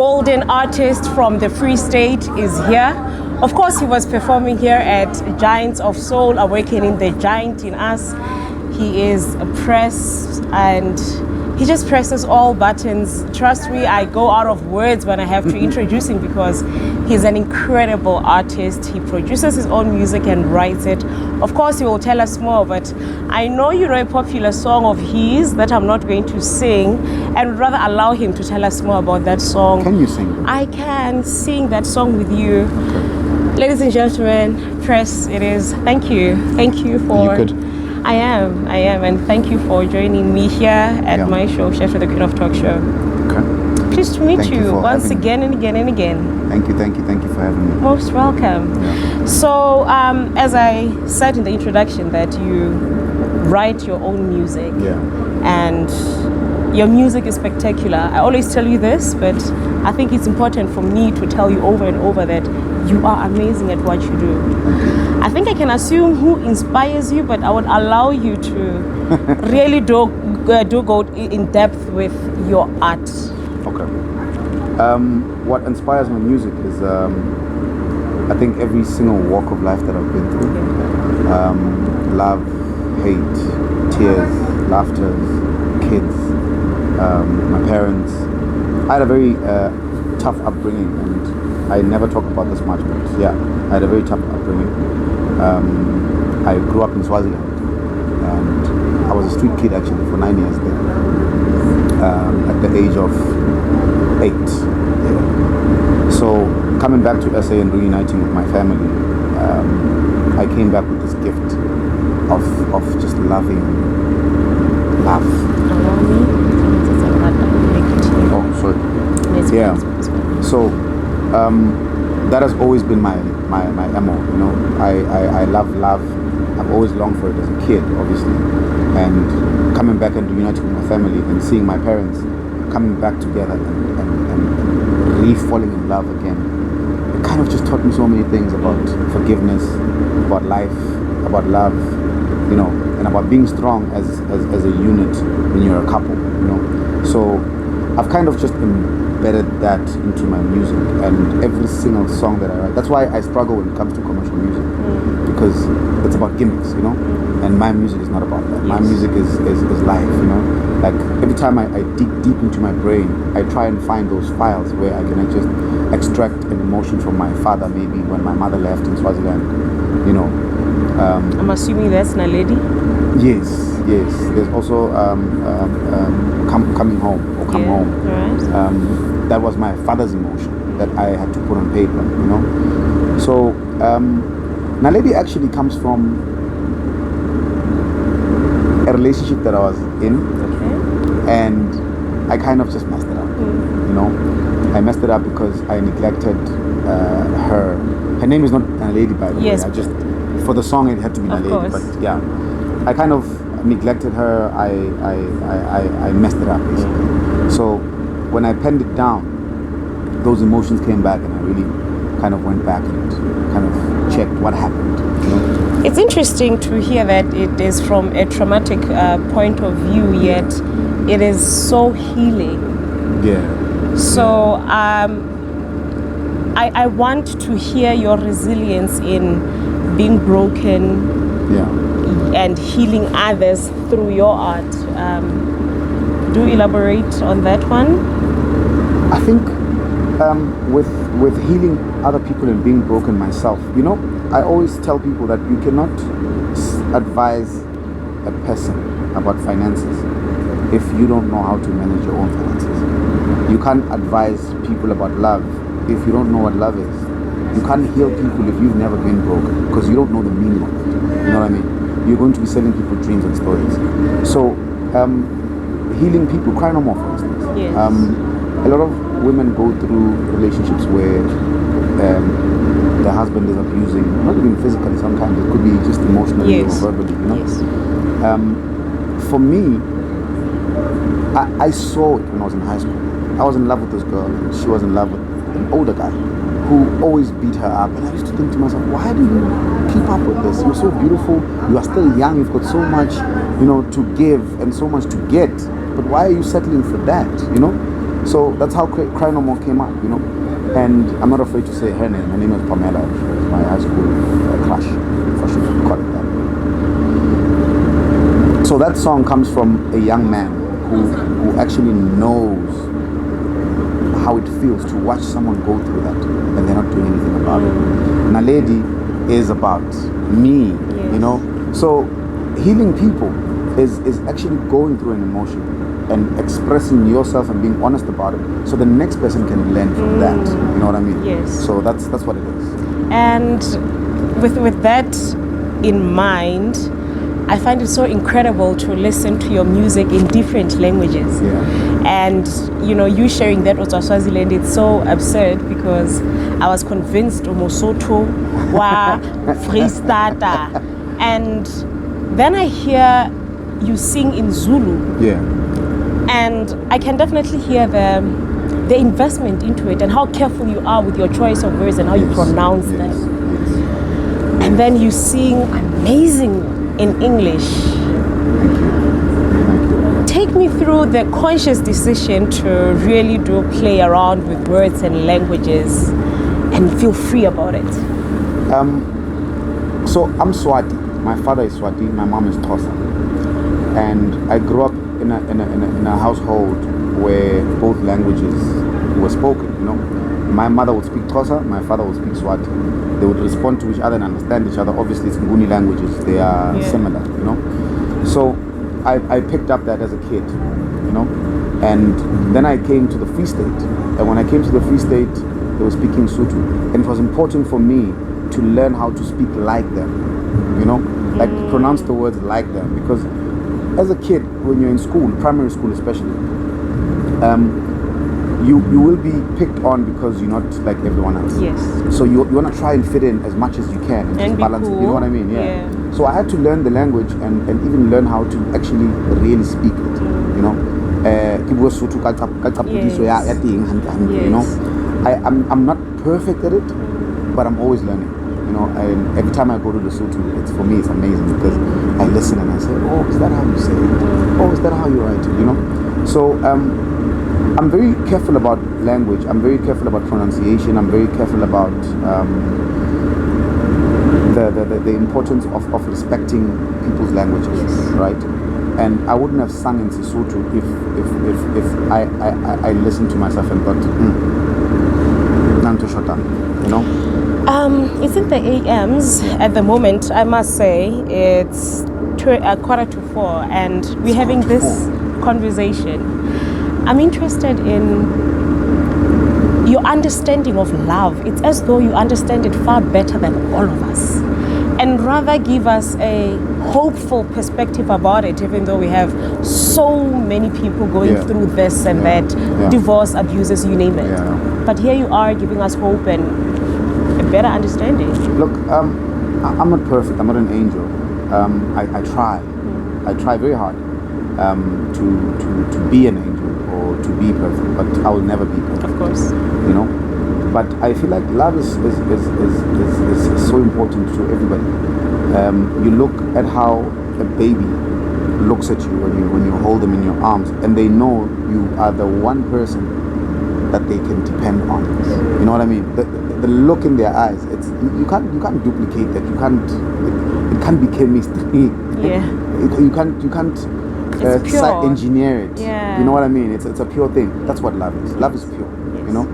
golden artist from the Free State is here. Of course, he was performing here at Giants of Soul, awakening the giant in us. He is a Presss, and he just presses all buttons. Trust me, I go out of words when I have to introduce him because he's an incredible artist. He produces his own music and writes it. Of course, he will tell us more, but I know you know a popular song of his that I'm not going to sing, and would rather allow him to tell us more about that song. Can you sing? I can sing that song with you. Okay. Ladies and gentlemen, Presss, it is. Thank you. Thank you for... You could. I am, and thank you for joining me here at my show, Chef with the Queen of Talk Show. Okay. Pleased to meet you once again and again and again. Thank you for having me. Most welcome. Yeah. So, as I said in the introduction, that you write your own music, and your music is spectacular. I always tell you this, but I think it's important for me to tell you over and over that you are amazing at what you do. I think I can assume who inspires you, but I would allow you to really do go in depth with your art. Okay. What inspires my music is, I think every single walk of life that I've been through. Love, hate, tears, laughter, kids, my parents. I had a very tough upbringing, and I never talk about this much, but yeah, I had a very tough upbringing. I grew up in Swaziland, and I was a street kid actually for 9 years there, at the age of 8. Yeah. So coming back to SA and reuniting with my family, I came back with this gift of just loving love. Oh, sorry. Yeah. So that has always been my MO, you know. I love love. I've always longed for it as a kid, obviously. And coming back and reuniting with my family and seeing my parents coming back together and re-falling in love again, it kind of just taught me so many things about forgiveness, about life, about love, you know, and about being strong as a unit when you're a couple, you know. So I've kind of just embedded that into my music, and every single song that I write. That's why I struggle when it comes to commercial music, because it's about gimmicks, you know, and my music is not about that. My music is life, you know. Like every time I dig deep into my brain, I try and find those files where I can just extract an emotion from my father, maybe when my mother left in Swaziland, you know. I'm assuming that's Naledi? Yes. There's also coming home or come home. Right. That was my father's emotion that I had to put on paper, you know. So Naledi actually comes from a relationship that I was in, and I kind of just messed it up, you know. I messed it up because I neglected her. Her name is not Naledi, by the way. I just, for the song, it had to be Naledi, but yeah, I kind of neglected her. I messed it up basically. So when I penned it down, those emotions came back, and I really kind of went back and kind of checked what happened, you know? It's interesting to hear that it is from a traumatic point of view, yet it is so healing. So I want to hear your resilience in being broken and healing others through your art. Do elaborate on that one? I think with healing other people and being broken myself, you know, I always tell people that you cannot advise a person about finances if you don't know how to manage your own finances. You can't advise people about love if you don't know what love is. You can't heal people if you've never been broken, because you don't know the meaning of it. You know what I mean? You're going to be selling people dreams and stories. So healing people, cry no more, for instance. A lot of women go through relationships where the husband is abusing, not even physically, sometimes it could be just emotionally or verbally, you know. For me, I saw it when I was in high school. I was in love with this girl, and she was in love with an older guy who always beat her up, and I used to think to myself, why do you keep up with this? You're so beautiful, you are still young, you've got so much, you know, to give and so much to get, but why are you settling for that, you know? So that's how Cry No More came up, you know. And I'm not afraid to say her name. Her name is Pamela. She was my high school crush, if I should call it that. So that song comes from a young man who actually knows how it feels to watch someone go through that and they're not doing anything about it. Naledi is about me, you know. So healing people is actually going through an emotion and expressing yourself and being honest about it, so the next person can learn from that. You know what I mean? Yes. So that's what it is. And with that in mind, I find it so incredible to listen to your music in different languages. Yeah. And you know, you sharing that with Swaziland, it's so absurd because I was convinced Mosotho wa Freestata, and then I hear you sing in Zulu. Yeah. And I can definitely hear the investment into it and how careful you are with your choice of words and how you pronounce them. Yes. And then you sing amazing in English. Thank you. Take me through the conscious decision to really play around with words and languages and feel free about it. So I'm Swati. My father is Swati. My mom is Xhosa. And I grew up in a household where both languages were spoken, you know. My mother would speak Xhosa, my father would speak Swati. They would respond to each other and understand each other. Obviously, it's Nguni languages, they are similar, you know. So I picked up that as a kid, you know. And then I came to the Free State. And when I came to the Free State, they were speaking Sotho. And it was important for me to learn how to speak like them, you know, like pronounce the words like them. Because as a kid, when you're in school, primary school especially, you will be picked on because you're not like everyone else. Yes. So you want to try and fit in as much as you can and just balance it. You know what I mean? Yeah. So I had to learn the language and even learn how to actually really speak it. You know, you know, I'm not perfect at it, but I'm always learning. You know, and every time I go to the Sotho, for me it's amazing because I listen and I say, oh, is that how you say it? Oh, is that how you write it? You know, so I'm very careful about language. I'm very careful about pronunciation. I'm very careful about the importance of respecting people's languages, right? And I wouldn't have sung in Sesotho if I listened to myself and thought, Nanto Shota, you know. It's in the AMs at the moment. I must say it's 3:45, and we're having this conversation. I'm interested in your understanding of love. It's as though you understand it far better than all of us, and rather give us a hopeful perspective about it, even though we have so many people going through this and that, divorce, abuses, you name it. But here you are giving us hope and a better understanding. Look, I'm not perfect. I'm not an angel. I try. I try very hard to be an angel or to be perfect, but I will never be perfect. Of course. You know, but I feel like love is so important to everybody. You look at how a baby looks at you when you hold them in your arms, and they know you are the one person that they can depend on. You know what I mean? The look in their eyes, it's you can't duplicate that. It can't be chemistry. Yeah. You can't engineer it. Yeah. You know what I mean? It's a pure thing. That's what love is. Love is pure. Yes. You know,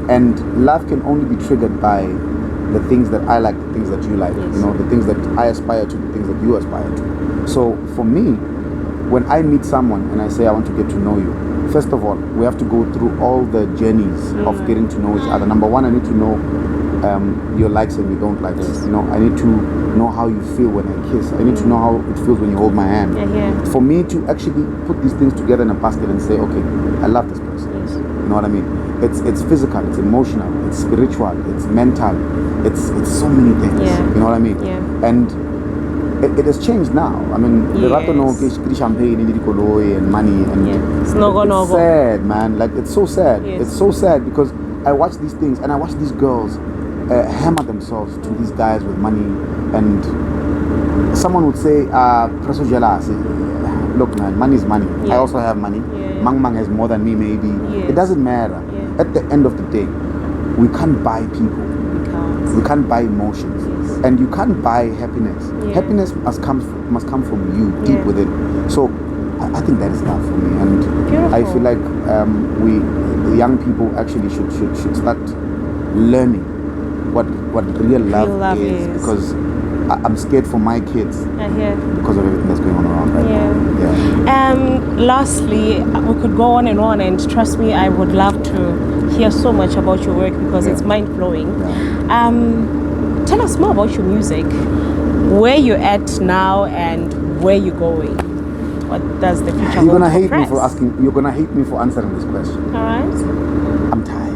and love can only be triggered by the things that I like, the things that you like. Yes. You know, the things that I aspire to, the things that you aspire to. So for me, when I meet someone and I say I want to get to know you, first of all, we have to go through all the journeys of getting to know each other. Number one, I need to know your likes and your don't likes. Yes. You know, I need to know how you feel when I kiss. I need to know how it feels when you hold my hand. For me to actually put these things together in a basket and say, okay, I love this person. Yes. You know what I mean? It's physical, it's emotional, it's spiritual, it's mental, it's so many things. You know what I mean? And it has changed now. I mean, the champagne and money and it's sad, man. Like, it's so sad. It's so sad because I watch these things and I watch these girls hammer themselves to these guys with money, and someone would say, look, man, money is money. I also have money. Mang has more than me, maybe. Yes. It doesn't matter. Yeah. At the end of the day, we can't buy people. We can't buy emotions. Yes. And you can't buy happiness. Yeah. Happiness must come from you, deep within. So I think that is enough for me. And Beautiful. I feel like the young people actually should start learning what real love is. Because I'm scared for my kids because of everything that's going on around right now. Yeah. Lastly, we could go on, and trust me, I would love to hear so much about your work because it's mind-blowing. Yeah. Tell us more about your music, where you're at now and where you're going. What does the future hold? You're gonna hate me for asking. You're gonna hate me for answering this question. All right. I'm tired.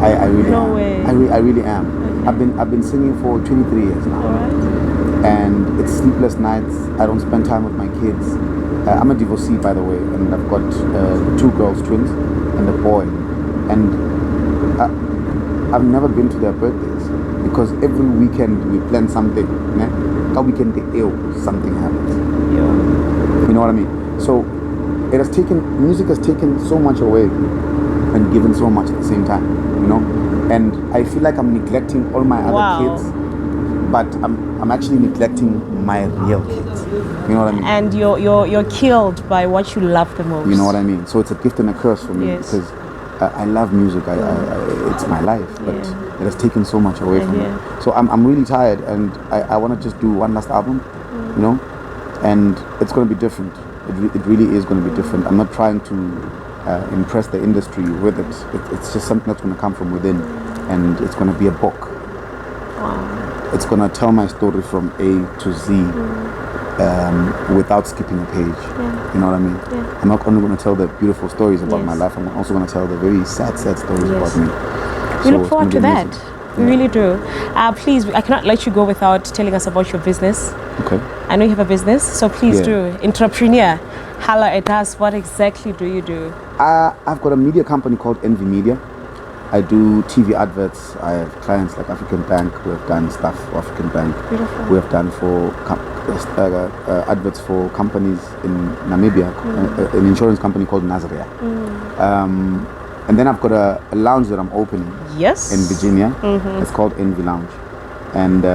I really no am. way. I really am. Okay. I've been singing for 23 years now. All right. And it's sleepless nights. I don't spend time with my kids. I'm a divorcee, by the way, and I've got 2 girls, twins, and a boy. And I've never been to their birthdays because every weekend we plan something. That weekend they ill, something happens. Yeah. You know what I mean? So music has taken so much away and given so much at the same time. You know, and I feel like I'm neglecting all my other kids, but I'm actually neglecting my real kids. You know what I mean? And you're killed by what you love the most. You know what I mean? So it's a gift and a curse for me because I love music. It's my life, but it has taken so much away from me. So I'm really tired, and I want to just do one last album, you know, and it's going to be different. It really is going to be different. I'm not trying to impress the industry with it. It's just something that's going to come from within, and it's going to be a book. Wow. It's going to tell my story from A to Z without skipping a page. You know what I mean? I'm not only going to tell the beautiful stories about my life, I'm also going to tell the very sad stories about me. We look forward to that. We really do. Please, I cannot let you go without telling us about your business. Okay. I know you have a business, so please do. Entrepreneur, holla at us. What exactly do you do? I've got a media company called Envy Media. I do TV adverts. I have clients like African Bank. We have done stuff for African Bank. Beautiful. We have done for adverts for companies in Namibia, an insurance company called Nazareth. And then I've got a lounge that I'm opening in Virginia. It's called Envy Lounge. And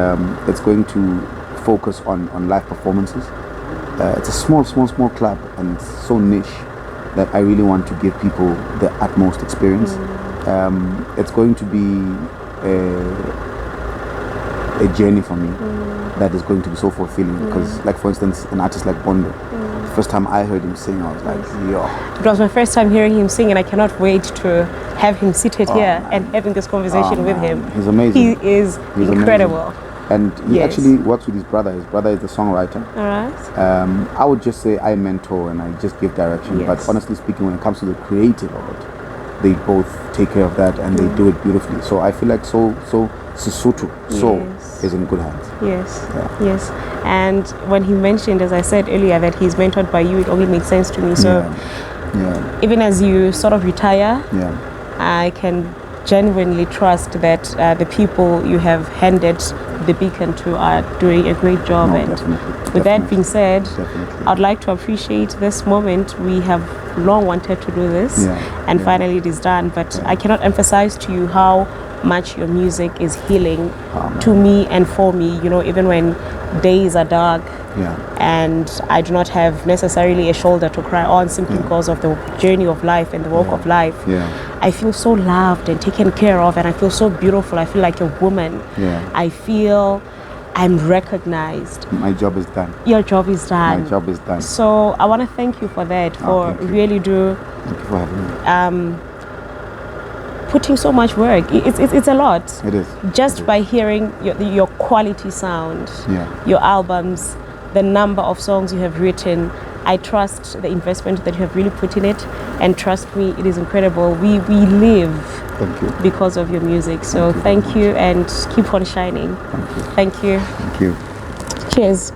it's going to focus on live performances. It's a small club, and it's so niche that I really want to give people the utmost experience. It's going to be a journey for me that is going to be so fulfilling because, like, for instance, an artist like Bondo, the first time I heard him sing, I was like, yo. It was my first time hearing him sing, and I cannot wait to have him seated here and having this conversation with him. He's amazing. He is incredible. Amazing. And he actually works with his brother. His brother is the songwriter. All right. I would just say I mentor and I just give direction. But honestly speaking, when it comes to the creative of it, they both take care of that and they do it beautifully. So I feel like Sesotho Soul is in good hands. Yes. And when he mentioned, as I said earlier, that he's mentored by you, it only makes sense to me. So even as you sort of retire, I can genuinely trust that the people you have handed the beacon to are doing a great job. With that being said, I'd like to appreciate this moment. We have long wanted to do this, and finally it is done. But I cannot emphasize to you how much your music is healing to me and for me. You know, even when days are dark and I do not have necessarily a shoulder to cry on simply because of the journey of life and the walk of life, I feel so loved and taken care of, and I feel so beautiful. I feel like a woman. I feel I'm recognized. My job is done. Your job is done. My job is done. So I want to thank you for that, for really do. Thank you for having me. Putting so much work. It's a lot. It is. Just by hearing your quality sound, your albums, the number of songs you have written, I trust the investment that you have really put in it, and trust me, it is incredible. We live because of your music. So thank you and keep on shining. Thank you. Thank you. Thank you. Cheers.